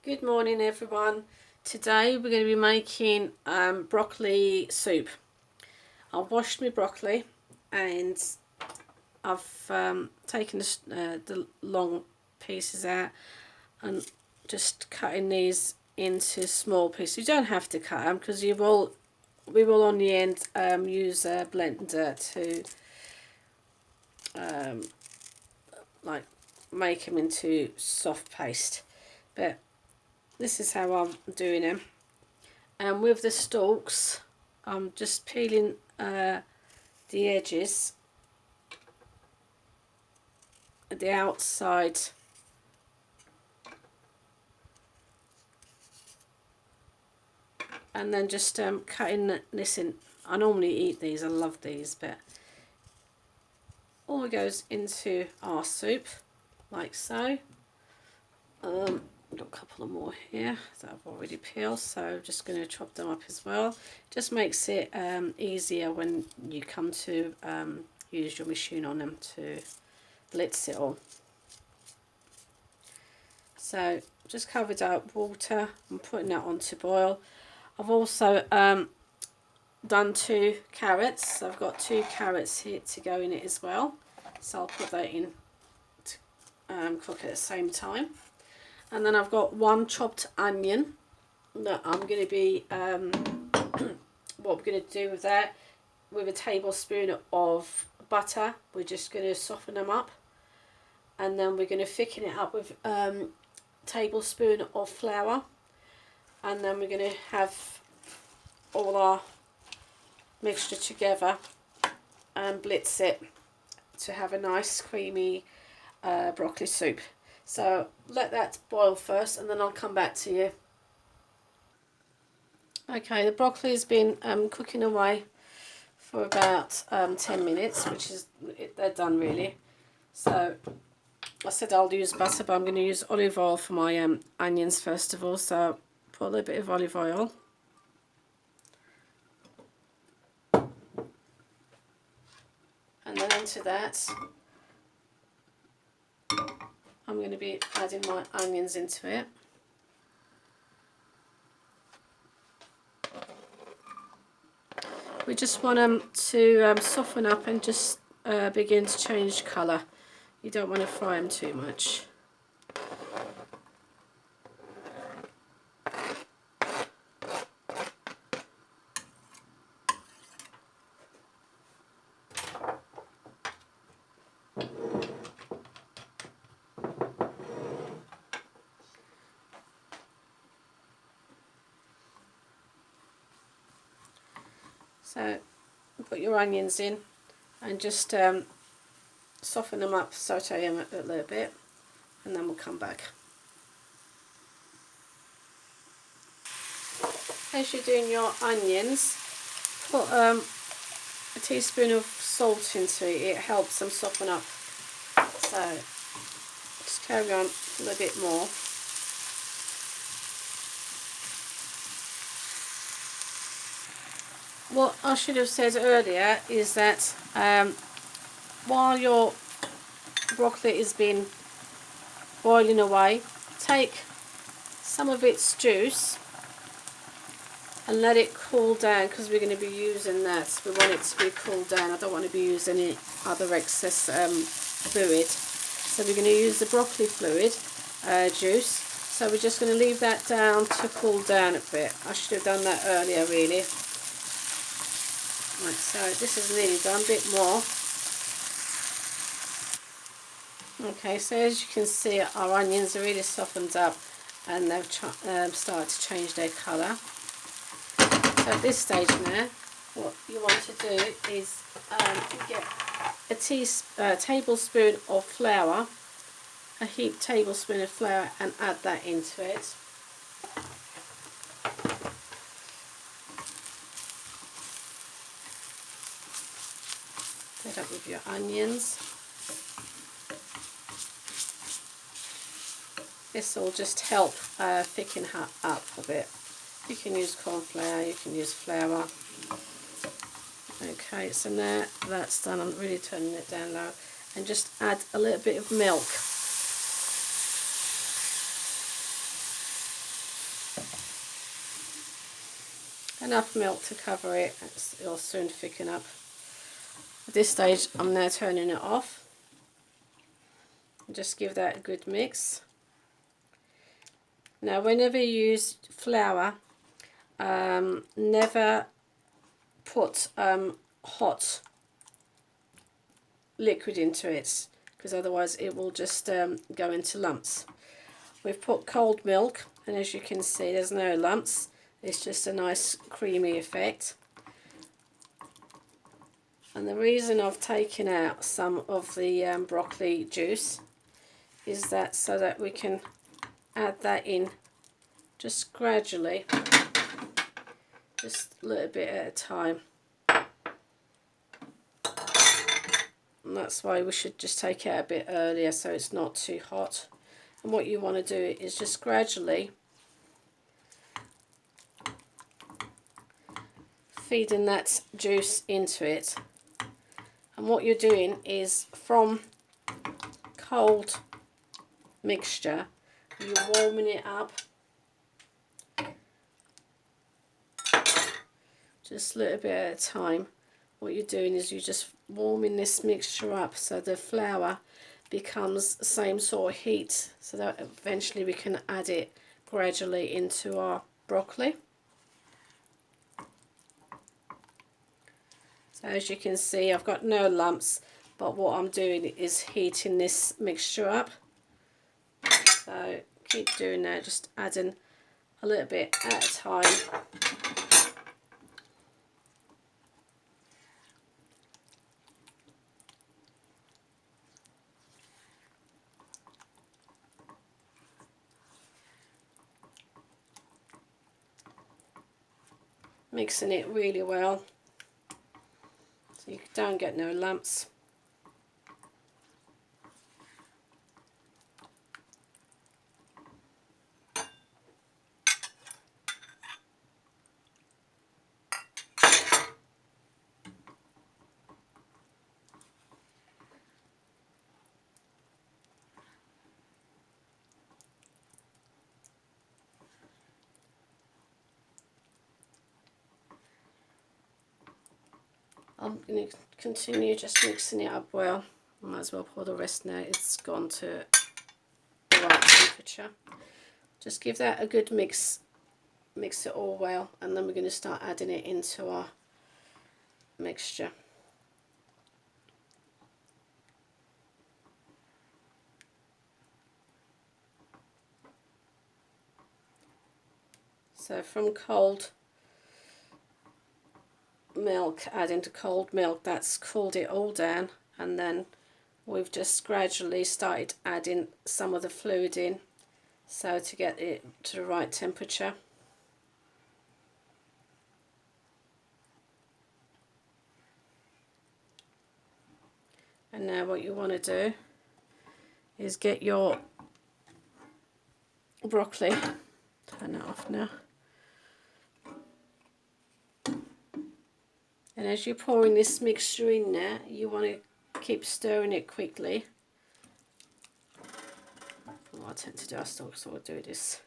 Good morning everyone. Today we're going to be making broccoli soup. I've washed my broccoli and I've taken the long pieces out and just cutting these into small pieces. You don't have to cut them because we will on the end use a blender to like make them into soft paste, but this is how I'm doing them. And with the stalks, I'm just peeling the edges, the outside, and then just cutting this in. I normally eat these, I love these, but all goes into our soup like so. I've got a couple of more here that I've already peeled, so I'm just going to chop them up as well. Just makes it easier when you come to use your machine on them to blitz it all. So just covered up water and putting that on to boil. I've also done 2 carrots, so I've got 2 carrots here to go in it as well, so I'll put that in to cook at the same time. And then I've got 1 chopped onion that I'm going to be, what we're going to do with that, with a tablespoon of butter, we're just going to soften them up. And then we're going to thicken it up with a tablespoon of flour. And then we're going to have all our mixture together and blitz it to have a nice creamy broccoli soup. So let that boil first and then I'll come back to you. Okay, the broccoli has been cooking away for about 10 minutes, which is, they're done really. So I said I'll use butter, but I'm going to use olive oil for my onions first of all. So put a little bit of olive oil. And then into that, I'm going to be adding my onions into it. We just want them to soften up and just begin to change colour. You don't want to fry them too much. So put your onions in and just soften them up, saute them a little bit, and then we'll come back. As you're doing your onions, put a teaspoon of salt into it. It helps them soften up. So just carry on a little bit more. What I should have said earlier is that while your broccoli has been boiling away, take some of its juice and let it cool down, because we're going to be using that. We want it to be cooled down. I don't want to be using any other excess fluid. So we're going to use the broccoli fluid juice. So we're just going to leave that down to cool down a bit. I should have done that earlier really. Right, so this is nearly done, a bit more. Okay, so as you can see, our onions are really softened up and they've started to change their colour. So at this stage now, what you want to do is get a tablespoon of flour, a heaped tablespoon of flour, and add that into it. Up with your onions. This will just help thicken up a bit. You can use corn flour, you can use flour. Okay, so now that's done, I'm really turning it down low, and just add a little bit of milk. Enough milk to cover it, it'll soon thicken up. At this stage I'm now turning it off. Just give that a good mix. Now whenever you use flour, never put hot liquid into it, because otherwise it will just go into lumps. We've put cold milk, and as you can see there's no lumps, it's just a nice creamy effect. And the reason I've taken out some of the broccoli juice is that so that we can add that in just gradually, just a little bit at a time. And that's why we should just take it out a bit earlier so it's not too hot. And what you want to do is just gradually feeding that juice into it. And what you're doing is from cold mixture, you're warming it up just a little bit at a time. What you're doing is you're just warming this mixture up so the flour becomes the same sort of heat, so that eventually we can add it gradually into our broccoli. So as you can see, I've got no lumps, but what I'm doing is heating this mixture up. So keep doing that, just adding a little bit at a time. Mixing it really well so you don't get no lumps. I'm going to continue just mixing it up well. I might as well pour the rest now. It's gone to the right temperature. Just give that a good mix it all well, and then we're going to start adding it into our mixture. So from cold milk, adding to cold milk, that's cooled it all down, and then we've just gradually started adding some of the fluid in, so to get it to the right temperature. And now what you want to do is get your broccoli, turn that off now, and as you're pouring this mixture in there, you want to keep stirring it quickly. What I tend to do, I still sort of do this.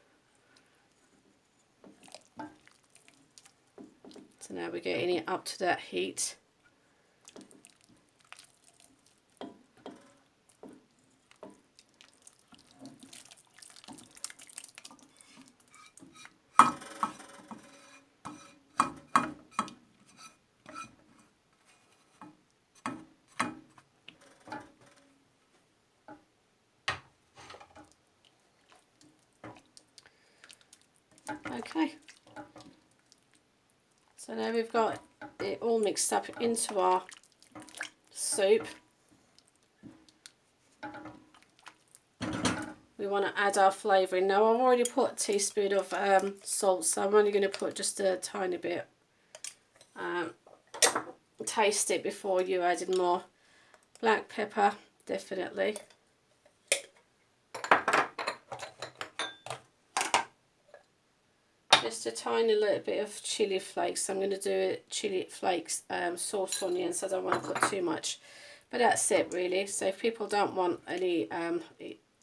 So now we're getting it up to that heat. Okay, so now we've got it all mixed up into our soup. We want to add our flavouring. Now I've already put a teaspoon of salt, so I'm only going to put just a tiny bit. Taste it before you add in more. Black pepper, definitely. Just a tiny little bit of chili flakes. I'm going to do chili flakes sauce onions, so I don't want to put too much. But that's it really. So if people don't want any,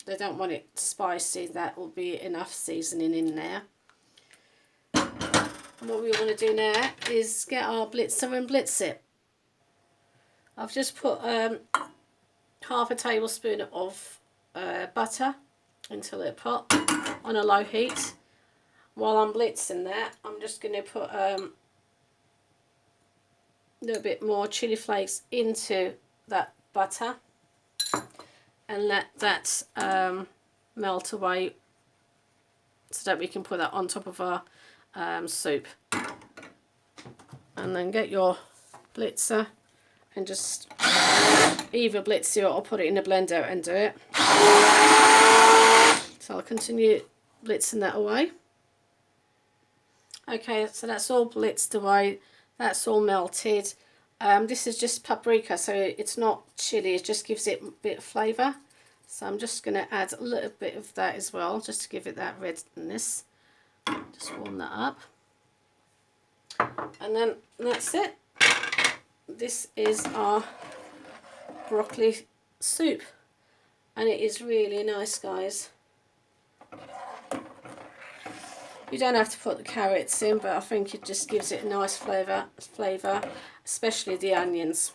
they don't want it spicy, that will be enough seasoning in there. And what we want to do now is get our blitzer and blitz it. I've just put half a tablespoon of butter into the pot on a low heat. While I'm blitzing that, I'm just going to put a little bit more chili flakes into that butter and let that melt away so that we can put that on top of our soup. And then get your blitzer and just either blitz it or put it in a blender and do it. So I'll continue blitzing that away. Okay, so that's all blitzed away, that's all melted. This is just paprika, so it's not chili, it just gives it a bit of flavour. So I'm just going to add a little bit of that as well, just to give it that redness. Just warm that up. And then that's it. This is our broccoli soup. And it is really nice, guys. You don't have to put the carrots in, but I think it just gives it a nice flavour, especially the onions.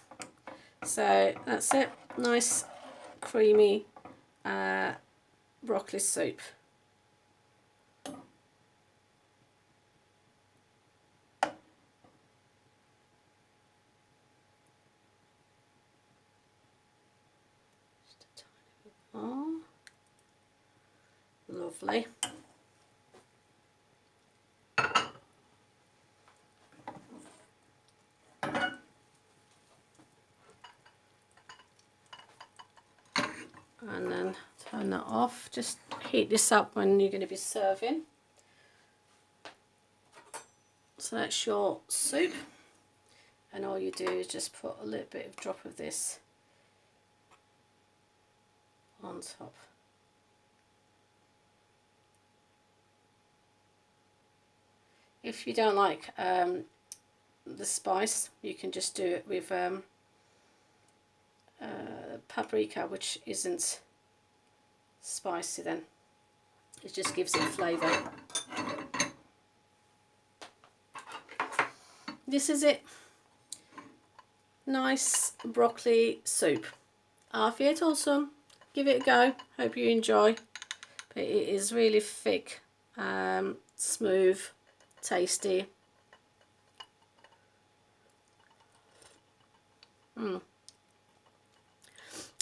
So that's it. Nice, creamy broccoli soup. Just a tiny bit more. Lovely. And then turn that off. Just heat this up when you're going to be serving. So that's your soup, and all you do is just put a little bit of drop of this on top. If you don't like the spice, you can just do it with paprika, which isn't spicy then. It just gives it flavour. This is it. Nice broccoli soup. After it, awesome. Give it a go. Hope you enjoy. But it is really thick, smooth, tasty.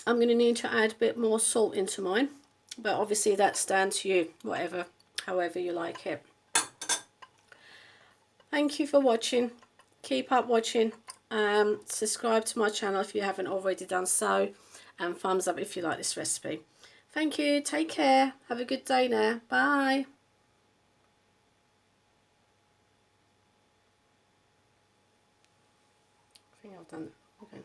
I'm going to need to add a bit more salt into mine, but obviously that's down to you, however you like it. Thank you for watching. Keep up watching. Subscribe to my channel if you haven't already done so, and thumbs up if you like this recipe. Thank you. Take care. Have a good day now. Bye. I think I've done it. Okay.